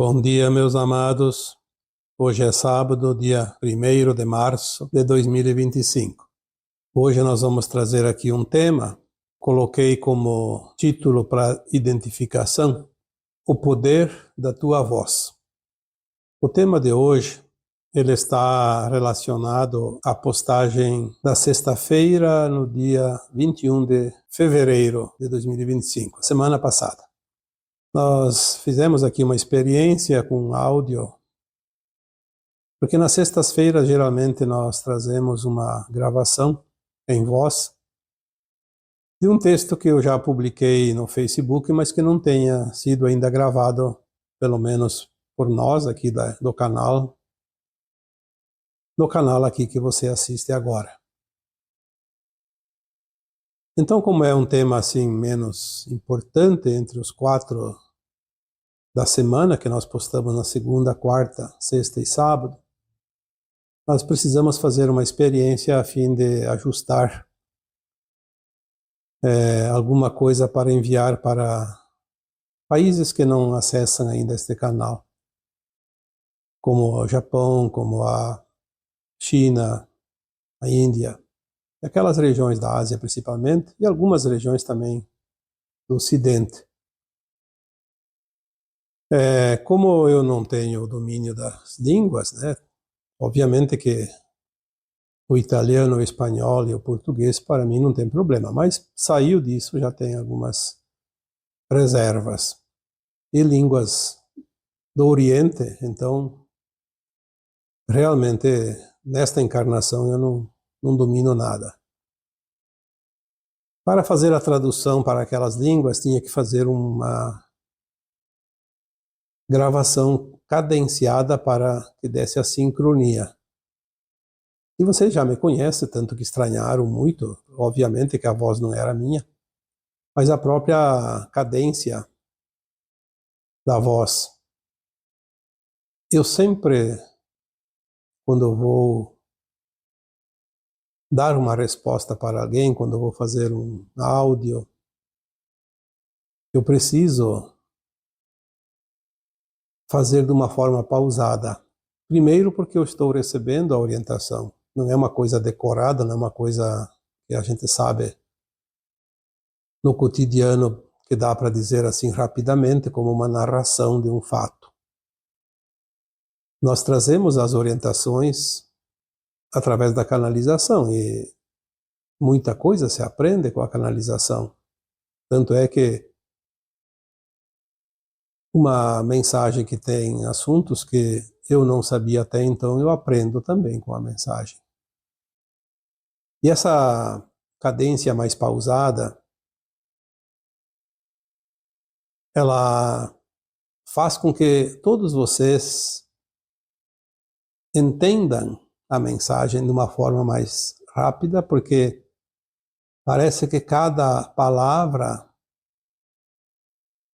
Bom dia, meus amados. Hoje é sábado, dia 1º de março de 2025. Hoje nós vamos trazer aqui um tema. Coloquei como título para identificação: o poder da tua voz. O tema de hoje, ele está relacionado à postagem da sexta-feira, no dia 21 de fevereiro de 2025, semana passada. Nós fizemos aqui uma experiência com áudio, porque nas sextas-feiras geralmente nós trazemos uma gravação em voz de um texto que eu já publiquei no Facebook, mas que não tenha sido ainda gravado, pelo menos por nós aqui do canal, no canal aqui que você assiste agora. Então, como é um tema assim menos importante entre os 4 da semana que nós postamos na segunda, quarta, sexta e sábado, nós precisamos fazer uma experiência a fim de ajustar alguma coisa para enviar para países que não acessam ainda este canal, como o Japão, como a China, a Índia, aquelas regiões da Ásia principalmente, e algumas regiões também do Ocidente. Como eu não tenho o domínio das línguas, né? Obviamente que o italiano, o espanhol e o português, para mim, não tem problema. Mas saiu disso, já tem algumas reservas. E línguas do Oriente, então, realmente, nesta encarnação, eu não domino nada. Para fazer a tradução para aquelas línguas, tinha que fazer uma gravação cadenciada para que desse a sincronia. E vocês já me conhecem, tanto que estranharam muito, obviamente que a voz não era minha, mas a própria cadência da voz. Eu sempre, quando eu vou dar uma resposta para alguém, quando eu vou fazer um áudio, eu preciso fazer de uma forma pausada. Primeiro porque eu estou recebendo a orientação. Não é uma coisa decorada, não é uma coisa que a gente sabe no cotidiano, que dá para dizer assim rapidamente, como uma narração de um fato. Nós trazemos as orientações através da canalização e muita coisa se aprende com a canalização. Tanto é que uma mensagem que tem assuntos que eu não sabia até então, eu aprendo também com a mensagem. E essa cadência mais pausada, ela faz com que todos vocês entendam a mensagem de uma forma mais rápida, porque parece que cada palavra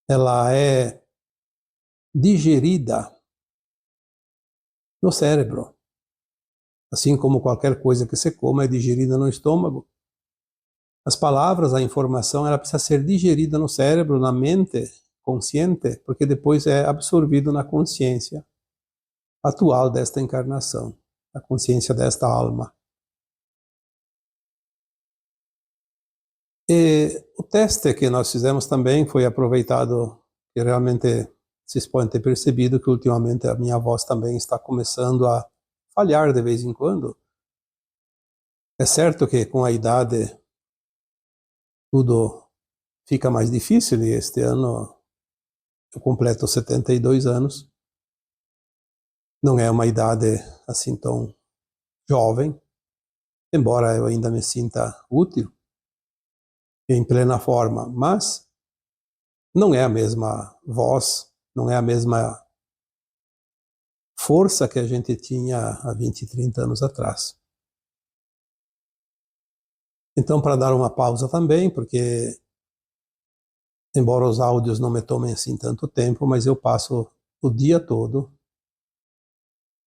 ela é digerida no cérebro. Assim como qualquer coisa que você coma é digerida no estômago. As palavras, a informação, ela precisa ser digerida no cérebro, na mente consciente, porque depois é absorvido na consciência atual desta encarnação, a consciência desta alma. E o teste que nós fizemos também foi aproveitado, que realmente vocês podem ter percebido que ultimamente a minha voz também está começando a falhar de vez em quando. É certo que com a idade tudo fica mais difícil, e este ano eu completo 72 anos. Não é uma idade assim tão jovem, embora eu ainda me sinta útil, em plena forma, mas não é a mesma voz, não é a mesma força que a gente tinha há 20, 30 anos atrás. Então, para dar uma pausa também, porque embora os áudios não me tomem assim tanto tempo, mas eu passo o dia todo,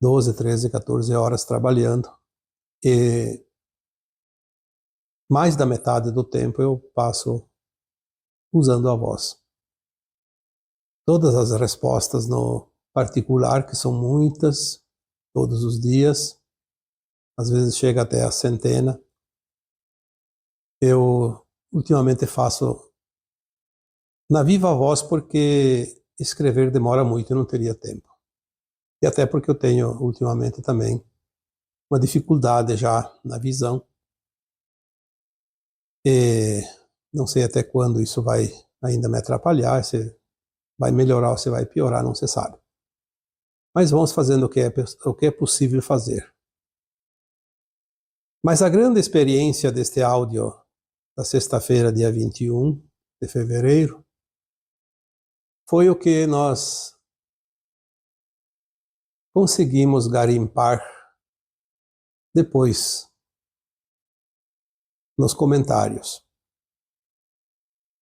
12, 13, 14 horas trabalhando, e mais da metade do tempo eu passo usando a voz. Todas as respostas no particular, que são muitas, todos os dias, às vezes chega até a centena. Eu ultimamente faço na viva voz porque escrever demora muito, eu não teria tempo. E até porque eu tenho ultimamente também uma dificuldade já na visão. E não sei até quando isso vai ainda me atrapalhar, se vai melhorar ou se vai piorar, não se sabe. Mas vamos fazendo o que é possível fazer. Mas a grande experiência deste áudio da sexta-feira, dia 21 de fevereiro, foi o que nós conseguimos garimpar depois nos comentários.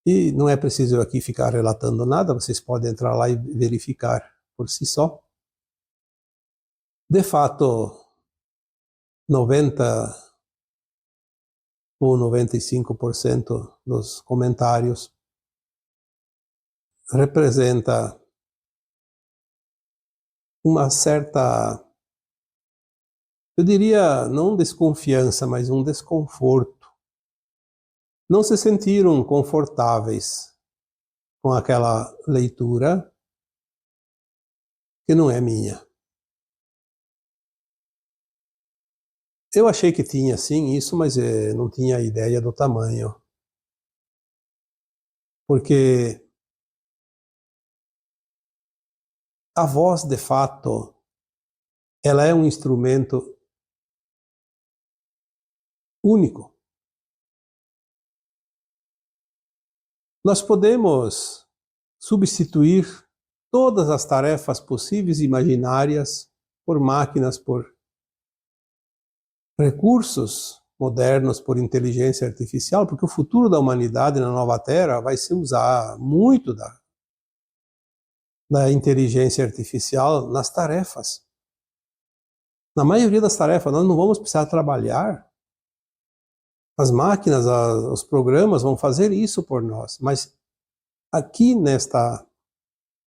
E não é preciso eu aqui ficar relatando nada, vocês podem entrar lá e verificar por si só. De fato, 90 ou 95% dos comentários representa uma certa, eu diria, não desconfiança, mas um desconforto. Não se sentiram confortáveis com aquela leitura que não é minha. Eu achei que tinha sim isso, mas não tinha ideia do tamanho. Porque a voz, de fato, ela é um instrumento único. Nós podemos substituir todas as tarefas possíveis e imaginárias por máquinas, por recursos modernos, por inteligência artificial, porque o futuro da humanidade na nova Terra vai se usar muito da inteligência artificial nas tarefas. Na maioria das tarefas, nós não vamos precisar trabalhar. As máquinas, os programas vão fazer isso por nós. Mas aqui nesta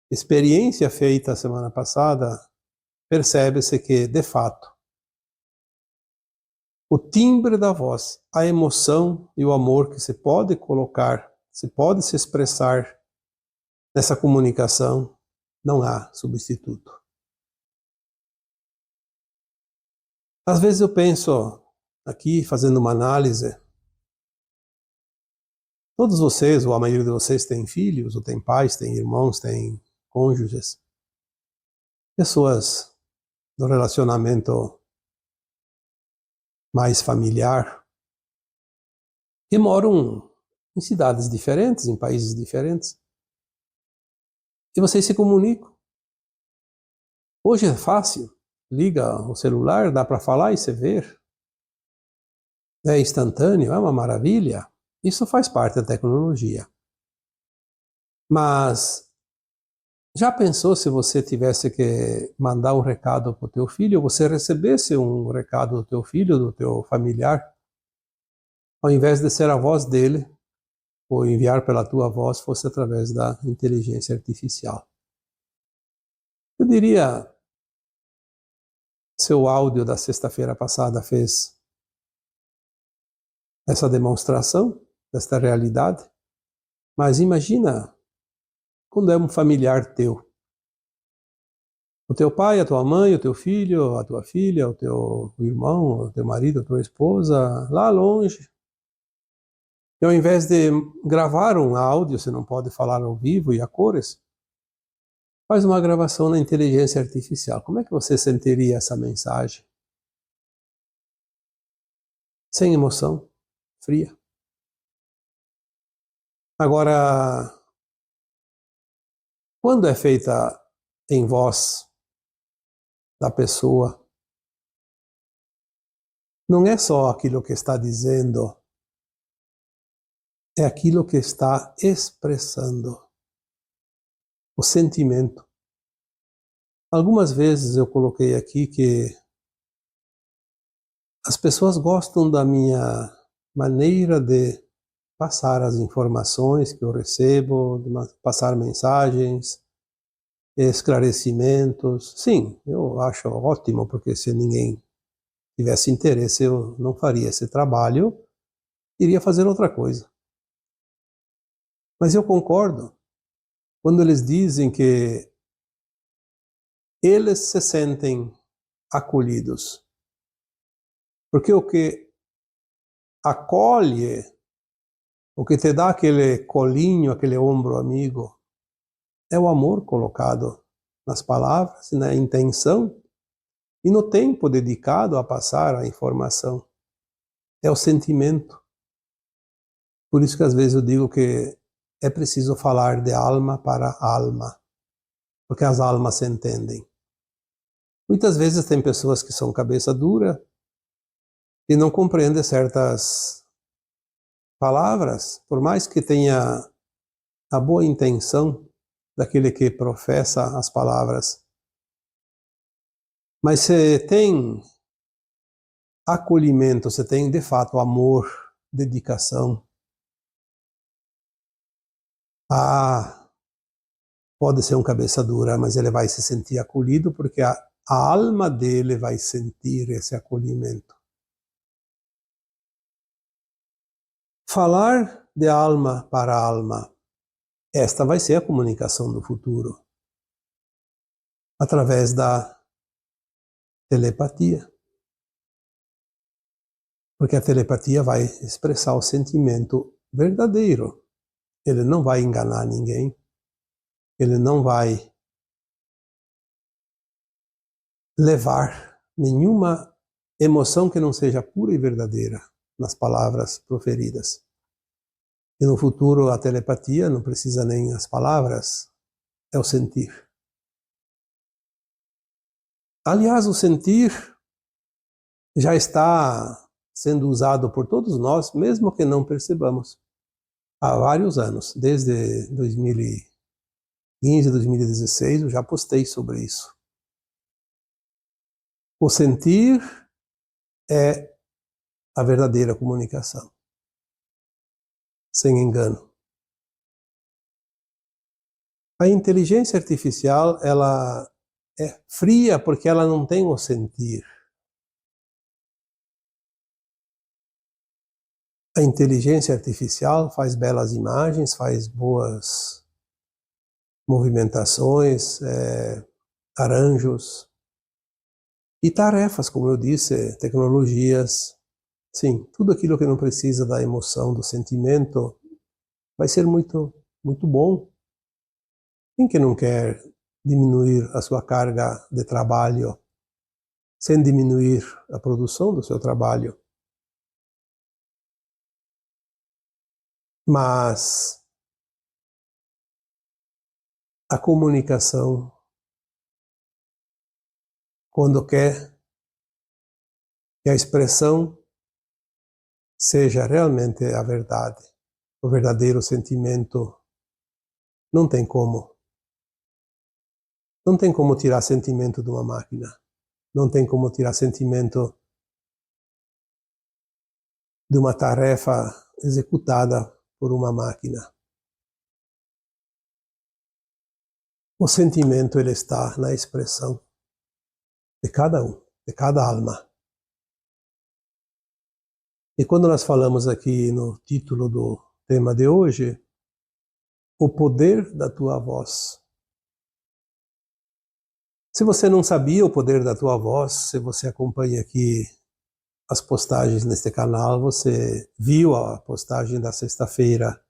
experiência feita semana passada, percebe-se que, de fato, o timbre da voz, a emoção e o amor que se pode colocar, se pode se expressar nessa comunicação, não há substituto. Às vezes eu penso, aqui fazendo uma análise, todos vocês, ou a maioria de vocês, têm filhos, ou têm pais, têm irmãos, têm cônjuges, pessoas do relacionamento mais familiar, que moram em cidades diferentes, em países diferentes, e vocês se comunicam. Hoje é fácil, liga o celular, dá para falar e se ver. É instantâneo, é uma maravilha. Isso faz parte da tecnologia. Mas já pensou se você tivesse que mandar um recado para o teu filho, ou você recebesse um recado do teu filho, do teu familiar, ao invés de ser a voz dele, ou enviar pela tua voz, fosse através da inteligência artificial? Eu diria, seu áudio da sexta-feira passada fez essa demonstração desta realidade, mas imagina quando é um familiar teu. O teu pai, a tua mãe, o teu filho, a tua filha, o teu irmão, o teu marido, a tua esposa, lá longe. E ao invés de gravar um áudio, você não pode falar ao vivo e a cores, faz uma gravação na inteligência artificial. Como é que você sentiria essa mensagem? Sem emoção, fria. Agora, quando é feita em voz da pessoa, não é só aquilo que está dizendo, é aquilo que está expressando, o sentimento. Algumas vezes eu coloquei aqui que as pessoas gostam da minha maneira de passar as informações que eu recebo, de passar mensagens, esclarecimentos. Sim, eu acho ótimo, porque se ninguém tivesse interesse, eu não faria esse trabalho, iria fazer outra coisa. Mas eu concordo quando eles dizem que eles se sentem acolhidos. Porque o que acolhe, o que te dá aquele colinho, aquele ombro amigo, é o amor colocado nas palavras, na intenção e no tempo dedicado a passar a informação. É o sentimento. Por isso que às vezes eu digo que é preciso falar de alma para alma, porque as almas se entendem. Muitas vezes tem pessoas que são cabeça dura e não compreendem certas palavras, por mais que tenha a boa intenção daquele que professa as palavras. Mas se tem acolhimento, se tem de fato amor, dedicação, pode ser um cabeça dura, mas ele vai se sentir acolhido porque a alma dele vai sentir esse acolhimento. Falar de alma para alma, esta vai ser a comunicação do futuro, através da telepatia. Porque a telepatia vai expressar o sentimento verdadeiro. Ele não vai enganar ninguém. Ele não vai levar nenhuma emoção que não seja pura e verdadeira nas palavras proferidas. E no futuro a telepatia não precisa nem as palavras, é o sentir. Aliás, o sentir já está sendo usado por todos nós, mesmo que não percebamos, há vários anos. Desde 2015, 2016, eu já postei sobre isso. O sentir é a verdadeira comunicação, sem engano. A inteligência artificial, ela é fria porque ela não tem o sentir. A inteligência artificial faz belas imagens, faz boas movimentações, arranjos e tarefas, como eu disse, tecnologias. Sim, tudo aquilo que não precisa da emoção, do sentimento, vai ser muito, muito bom. Quem que não quer diminuir a sua carga de trabalho sem diminuir a produção do seu trabalho? Mas a comunicação, quando quer que a expressão seja realmente a verdade, o verdadeiro sentimento, não tem como. Não tem como tirar sentimento de uma máquina. Não tem como tirar sentimento de uma tarefa executada por uma máquina. O sentimento, ele está na expressão de cada um, de cada alma. E quando nós falamos aqui no título do tema de hoje, o poder da tua voz. Se você não sabia o poder da tua voz, se você acompanha aqui as postagens neste canal, você viu a postagem da sexta-feira,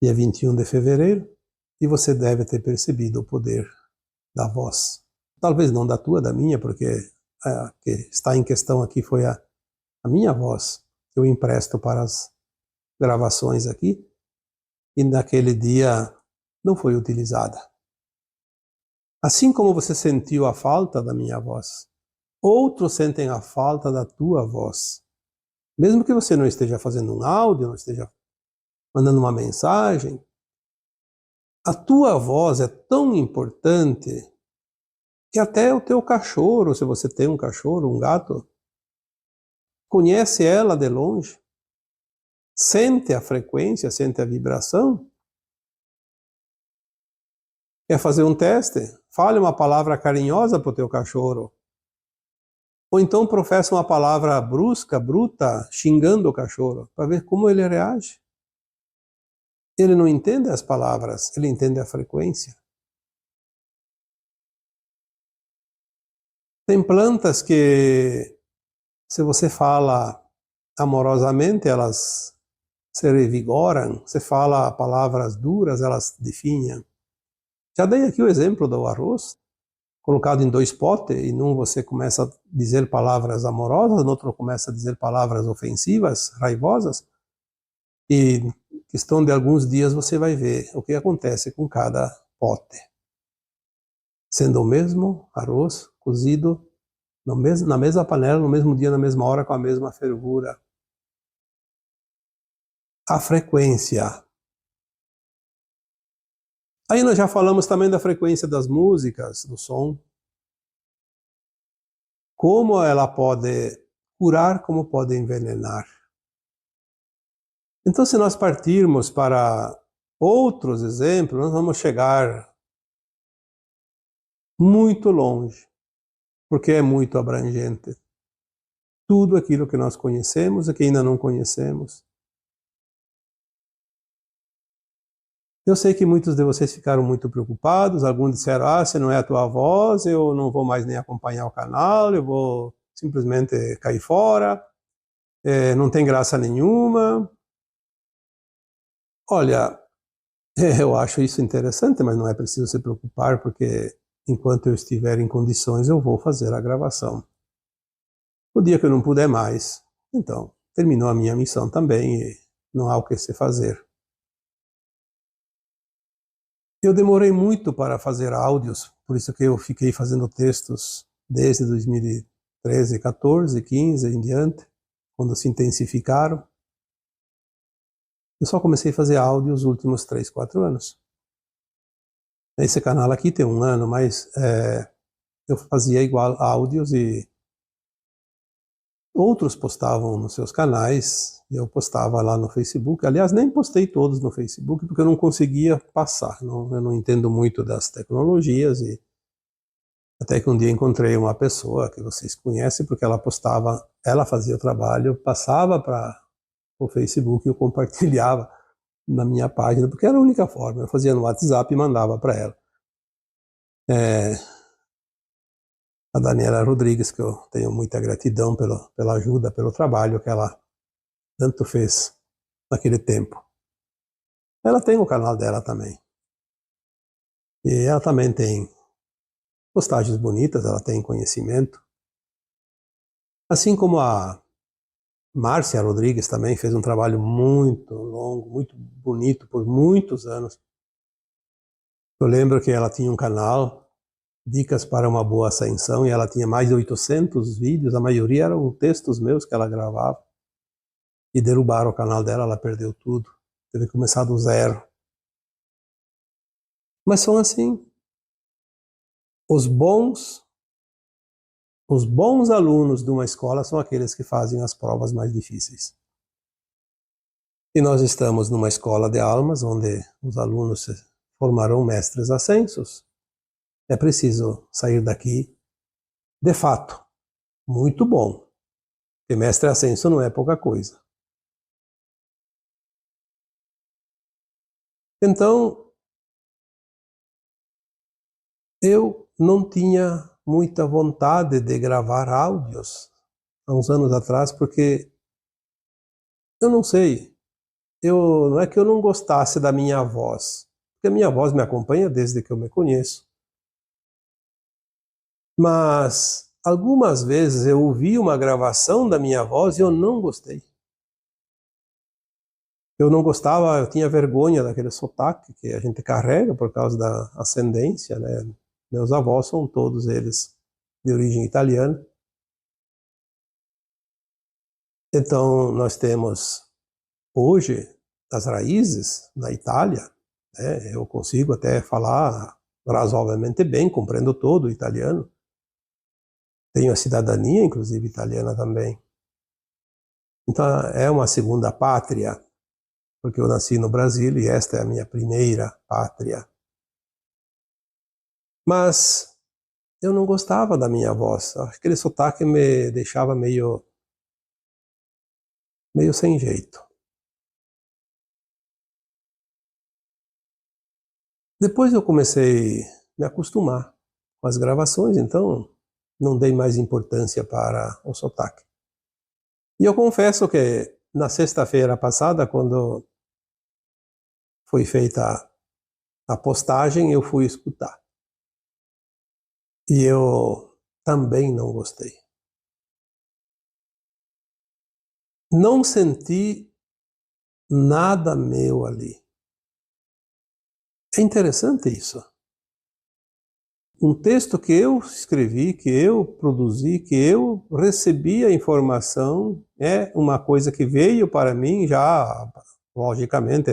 dia 21 de fevereiro, e você deve ter percebido o poder da voz. Talvez não da tua, da minha, porque a que está em questão aqui foi a minha voz. Eu empresto para as gravações aqui, e naquele dia não foi utilizada. Assim como você sentiu a falta da minha voz, outros sentem a falta da tua voz. Mesmo que você não esteja fazendo um áudio, não esteja mandando uma mensagem, a tua voz é tão importante que até o teu cachorro, se você tem um cachorro, um gato, conhece ela de longe, sente a frequência, sente a vibração. Quer fazer um teste? Fale uma palavra carinhosa para o teu cachorro. Ou então professa uma palavra brusca, bruta, xingando o cachorro, para ver como ele reage. Ele não entende as palavras, ele entende a frequência. Tem plantas que, se você fala amorosamente, elas se revigoram. Você fala palavras duras, elas definham. Já dei aqui o exemplo do arroz, colocado em 2 potes, e num você começa a dizer palavras amorosas, no outro começa a dizer palavras ofensivas, raivosas, e questão de alguns dias você vai ver o que acontece com cada pote. Sendo o mesmo arroz cozido na mesma panela, no mesmo dia, na mesma hora, com a mesma fervura. A frequência. Aí nós já falamos também da frequência das músicas, do som. Como ela pode curar, como pode envenenar. Então, se nós partirmos para outros exemplos, nós vamos chegar muito longe, porque é muito abrangente. Tudo aquilo que nós conhecemos e que ainda não conhecemos. Eu sei que muitos de vocês ficaram muito preocupados, alguns disseram, se não é a tua voz, eu não vou mais nem acompanhar o canal, eu vou simplesmente cair fora, não tem graça nenhuma. Olha, eu acho isso interessante, mas não é preciso se preocupar, porque enquanto eu estiver em condições, eu vou fazer a gravação. O dia que eu não puder mais, então, terminou a minha missão também e não há o que se fazer. Eu demorei muito para fazer áudios, por isso que eu fiquei fazendo textos desde 2013, 14, 15 em diante, quando se intensificaram. Eu só comecei a fazer áudio os últimos 3, 4 anos. Esse canal aqui tem 1 ano, mas eu fazia igual áudios e outros postavam nos seus canais, eu postava lá no Facebook. Aliás, nem postei todos no Facebook, porque eu não conseguia passar. Eu não entendo muito das tecnologias, e até que um dia encontrei uma pessoa que vocês conhecem, porque ela postava, ela fazia o trabalho, passava para o Facebook e eu compartilhava na minha página, porque era a única forma. Eu fazia no WhatsApp e mandava para ela. A Daniela Rodrigues, que eu tenho muita gratidão pela ajuda, pelo trabalho que ela tanto fez naquele tempo. Ela tem o canal dela também. E ela também tem postagens bonitas, ela tem conhecimento. Assim como a Márcia Rodrigues também fez um trabalho muito longo, muito bonito, por muitos anos. Eu lembro que ela tinha um canal, Dicas para uma Boa Ascensão, e ela tinha mais de 800 vídeos, a maioria eram textos meus que ela gravava. E derrubaram o canal dela, ela perdeu tudo. Teve que começar do zero. Mas são assim. Os bons alunos de uma escola são aqueles que fazem as provas mais difíceis. E nós estamos numa escola de almas, onde os alunos se formarão mestres ascensos. É preciso sair daqui, de fato, muito bom. Porque mestre ascenso não é pouca coisa. Então, eu não tinha muita vontade de gravar áudios há uns anos atrás, porque eu não sei, não é que eu não gostasse da minha voz, porque a minha voz me acompanha desde que eu me conheço. Mas algumas vezes eu ouvi uma gravação da minha voz e eu não gostei. Eu não gostava, eu tinha vergonha daquele sotaque que a gente carrega por causa da ascendência, né? Meus avós são todos eles de origem italiana. Então nós temos hoje as raízes na Itália, né? Eu consigo até falar razoavelmente bem, compreendo todo o italiano. Tenho a cidadania, inclusive, italiana também. Então é uma segunda pátria, porque eu nasci no Brasil e esta é a minha primeira pátria. Mas eu não gostava da minha voz. Aquele sotaque me deixava meio sem jeito. Depois eu comecei a me acostumar com as gravações, então não dei mais importância para o sotaque. E eu confesso que na sexta-feira passada, quando foi feita a postagem, eu fui escutar. E eu também não gostei. Não senti nada meu ali. É interessante isso. Um texto que eu escrevi, que eu produzi, que eu recebi a informação, é uma coisa que veio para mim já, logicamente,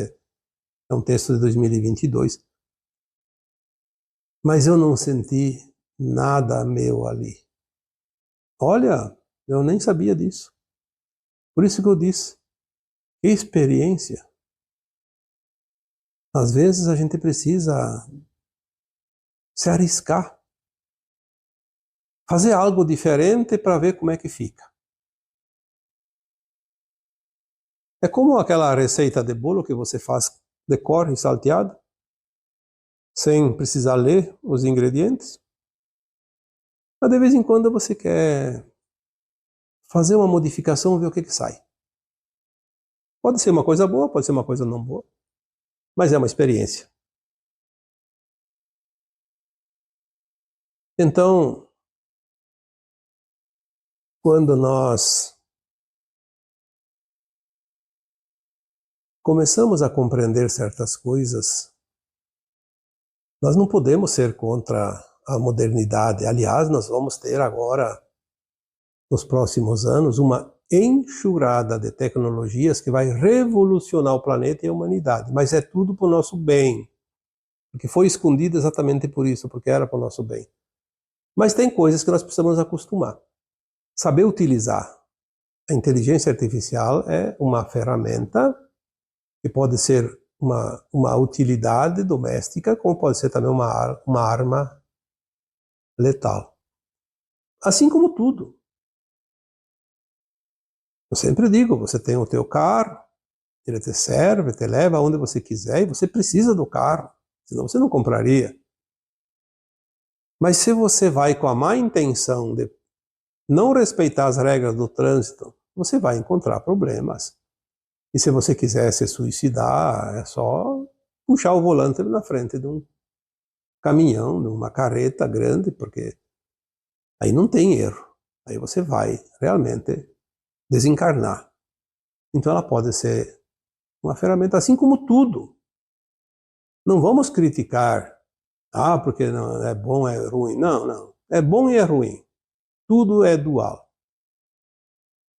é um texto de 2022. Mas eu não senti nada meu ali. Olha, eu nem sabia disso. Por isso que eu disse, experiência. Às vezes a gente precisa se arriscar, fazer algo diferente para ver como é que fica. É como aquela receita de bolo que você faz de cor e salteado, sem precisar ler os ingredientes. Mas de vez em quando você quer fazer uma modificação e ver o que sai. Pode ser uma coisa boa, pode ser uma coisa não boa, mas é uma experiência. Então, quando nós começamos a compreender certas coisas, nós não podemos ser contra a modernidade. Aliás, nós vamos ter agora, nos próximos anos, uma enxurrada de tecnologias que vai revolucionar o planeta e a humanidade. Mas é tudo para o nosso bem. Porque foi escondido exatamente por isso, porque era para o nosso bem. Mas tem coisas que nós precisamos acostumar. Saber utilizar. A inteligência artificial é uma ferramenta que pode ser uma utilidade doméstica, como pode ser também uma arma letal. Assim como tudo. Eu sempre digo, você tem o teu carro, ele te serve, te leva aonde você quiser, e você precisa do carro, senão você não compraria. Mas se você vai com a má intenção de não respeitar as regras do trânsito, você vai encontrar problemas. E se você quiser se suicidar, é só puxar o volante na frente de um caminhão, de uma carreta grande, porque aí não tem erro. Aí você vai realmente desencarnar. Então ela pode ser uma ferramenta assim como tudo. Não vamos criticar, porque não é bom, é ruim. Não, não. É bom e é ruim. Tudo é dual.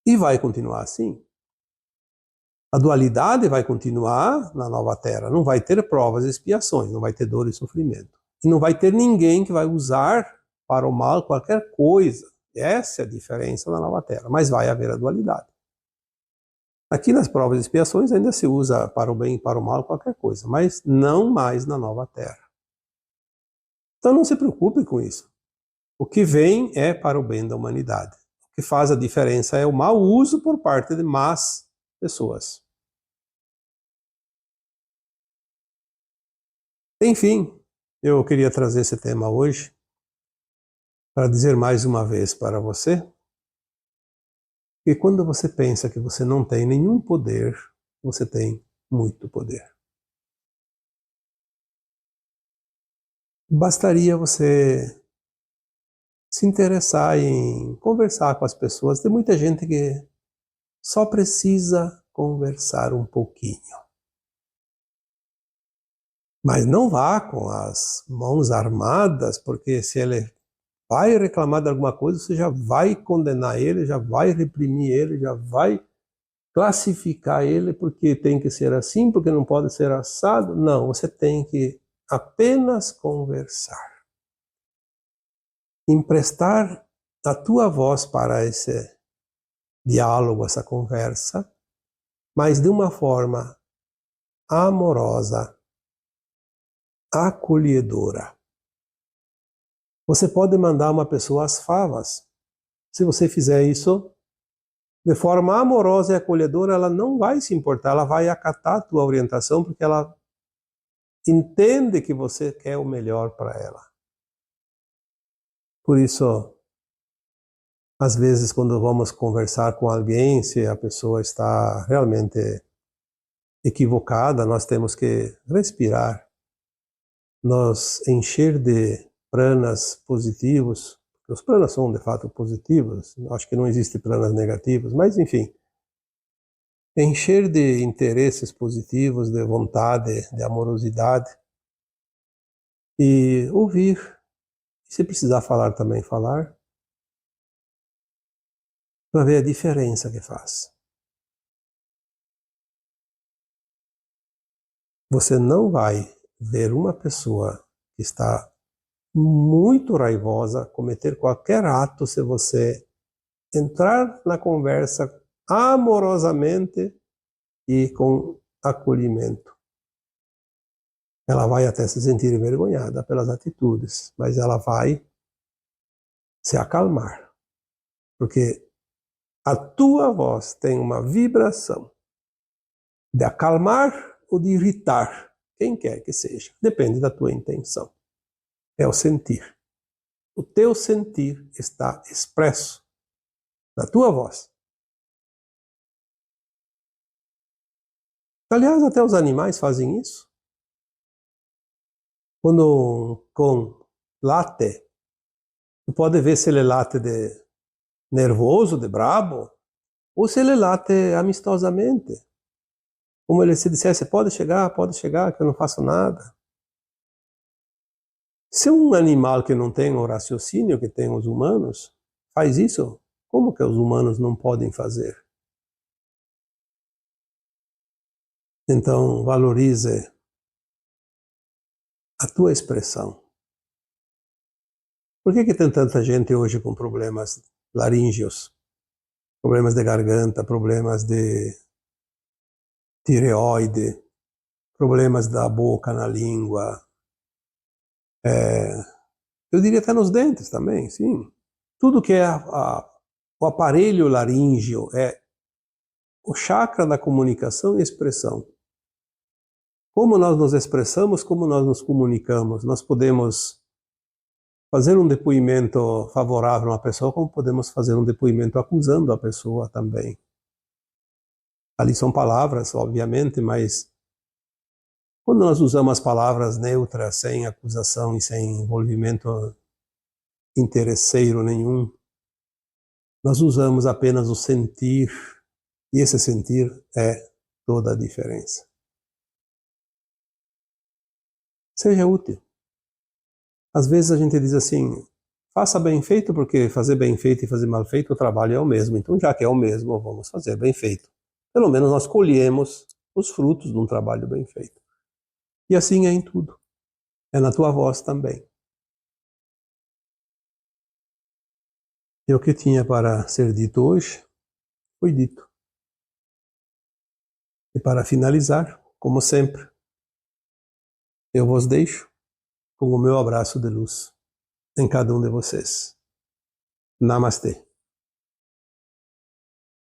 E vai continuar assim. A dualidade vai continuar na nova Terra. Não vai ter provas e expiações, não vai ter dor e sofrimento. E não vai ter ninguém que vai usar para o mal qualquer coisa. Essa é a diferença na nova Terra. Mas vai haver a dualidade. Aqui nas provas e expiações ainda se usa para o bem e para o mal qualquer coisa, mas não mais na nova Terra. Então não se preocupe com isso. O que vem é para o bem da humanidade. O que faz a diferença é o mau uso por parte de más pessoas. Enfim, eu queria trazer esse tema hoje para dizer mais uma vez para você que quando você pensa que você não tem nenhum poder, você tem muito poder. Bastaria você se interessar em conversar com as pessoas. Tem muita gente que só precisa conversar um pouquinho. Mas não vá com as mãos armadas, porque se ele vai reclamar de alguma coisa, você já vai condenar ele, já vai reprimir ele, já vai classificar ele porque tem que ser assim, porque não pode ser assado. Não, você tem que apenas conversar. Emprestar a tua voz para esse diálogo, essa conversa, mas de uma forma amorosa, acolhedora. Você pode mandar uma pessoa às favas. Se você fizer isso de forma amorosa e acolhedora, ela não vai se importar, ela vai acatar a tua orientação, porque ela entende que você quer o melhor para ela. Por isso, às vezes, quando vamos conversar com alguém, se a pessoa está realmente equivocada, nós temos que respirar, nos encher de pranas positivos. Os pranas são de fato positivos, acho que não existe pranas negativos, mas enfim, encher de interesses positivos, de vontade, de amorosidade e ouvir. Se precisar falar também, falar, para ver a diferença que faz. Você não vai ver uma pessoa que está muito raivosa cometer qualquer ato se você entrar na conversa amorosamente e com acolhimento. Ela vai até se sentir envergonhada pelas atitudes, mas ela vai se acalmar, porque a tua voz tem uma vibração de acalmar ou de irritar, quem quer que seja, depende da tua intenção. É o sentir. O teu sentir está expresso na tua voz. Aliás, até os animais fazem isso. Quando um cão late, tu pode ver se ele late de nervoso, de brabo, ou se ele late amistosamente. Como ele se dissesse, pode chegar, que eu não faço nada. Se um animal que não tem o raciocínio que tem os humanos faz isso, como que os humanos não podem fazer? Então, valorize a tua expressão. Por que tem tanta gente hoje com problemas laríngeos, problemas de garganta, problemas de tireoide, problemas da boca, na língua, eu diria até nos dentes também, sim. Tudo que é o aparelho laríngeo é o chakra da comunicação e expressão. Como nós nos expressamos, como nós nos comunicamos. Nós podemos fazer um depoimento favorável a uma pessoa, como podemos fazer um depoimento acusando a pessoa também. Ali são palavras, obviamente, mas quando nós usamos as palavras neutras, sem acusação e sem envolvimento interesseiro nenhum, nós usamos apenas o sentir, e esse sentir é toda a diferença. Seja útil. Às vezes a gente diz assim, faça bem feito, porque fazer bem feito e fazer mal feito, o trabalho é o mesmo. Então, já que é o mesmo, vamos fazer bem feito. Pelo menos nós colhemos os frutos de um trabalho bem feito. E assim é em tudo. É na tua voz também. E o que tinha para ser dito hoje, foi dito. E para finalizar, como sempre, eu vos deixo com o meu abraço de luz em cada um de vocês. Namastê.